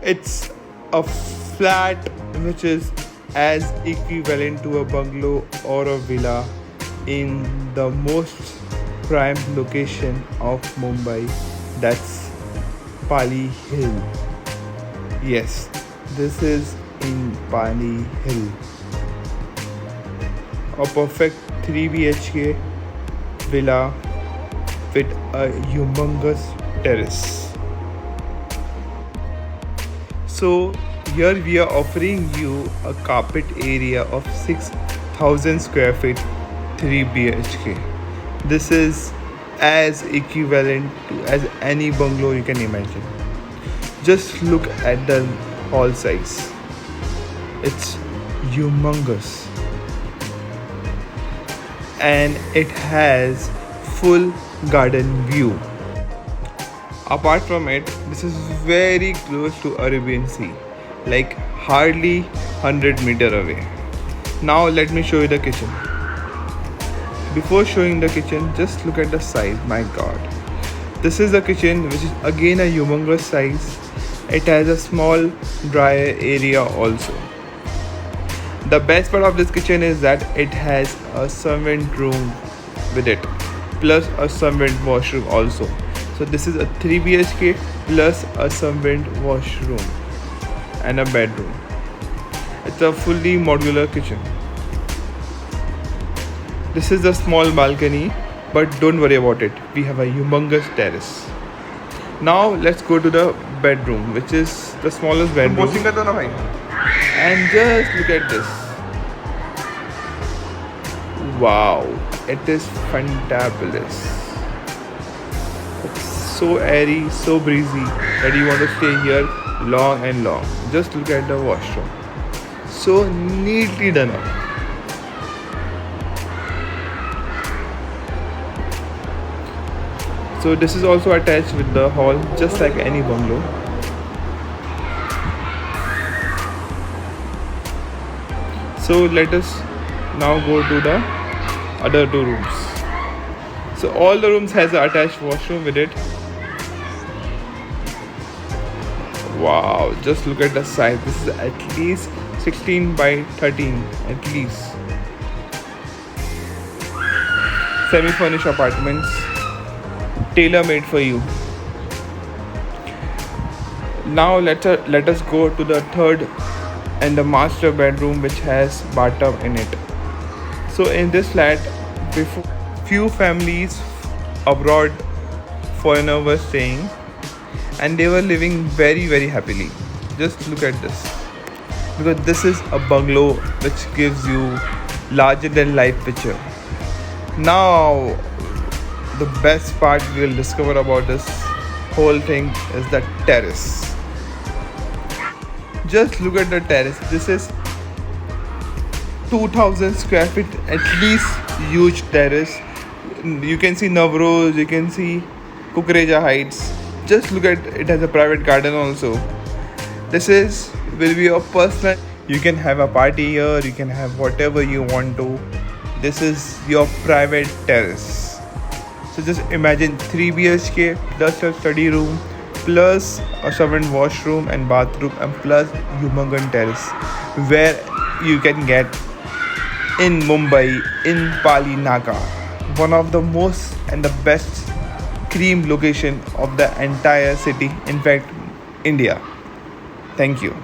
It's a flat which is as equivalent to a bungalow or a villa in the most prime location of Mumbai, that's Pali Hill. Yes, this is in Pali Hill. A perfect 3 BHK villa with a humongous terrace. So here we are offering you a carpet area of 6,000 square feet 3 BHK. This is as equivalent to as any bungalow you can imagine. Just look at the hall size. It's humongous. And it has full garden view. Apart from it, this is very close to Arabian Sea, like hardly 100 meter away. Now let me show you the kitchen. Before showing the kitchen, just look at the size. My god, this is the kitchen, which is again a humongous size. It has a small dryer area also. The best part of this kitchen is that it has a servant room with it, plus a servant washroom also. So this is a 3 BHK plus a servant washroom and a bedroom. It's a fully modular kitchen. This is the small balcony, but don't worry about it. We have a humongous terrace. Now let's go to the bedroom, which is the smallest bedroom. And just look at this. Wow, it is fantabulous. It's so airy, so breezy that you want to stay here long and long. Just look at the washroom. So neatly done up. So this is also attached with the hall, just like any bungalow. So let us now go to the other two rooms. So all the rooms has an attached washroom with it. Wow, just look at the size. This is at least 16 by 13 at least. Semi-furnished apartments, tailor-made for you. Now let us go to the third and the master bedroom, which has bathtub in it. So in this flat, before few families abroad foreigner were staying, and they were living very happily. Just look at this, because this is a bungalow which gives you larger than life picture. Now the best part we will discover about this whole thing is the terrace. Just look at the terrace. This is 2,000 square feet at least, huge terrace. You can see Navroz, you can see Kukreja Heights. Just look at it, has a private garden also. This will be your personal. You can have a party here, you can have whatever you want to. This is your private terrace. So just imagine 3 BHK plus a study room, plus a servant washroom and bathroom, and plus humongous terrace, where you can get in Mumbai, in Pali Naga, one of the most and the best cream location of the entire city, in fact India. Thank you.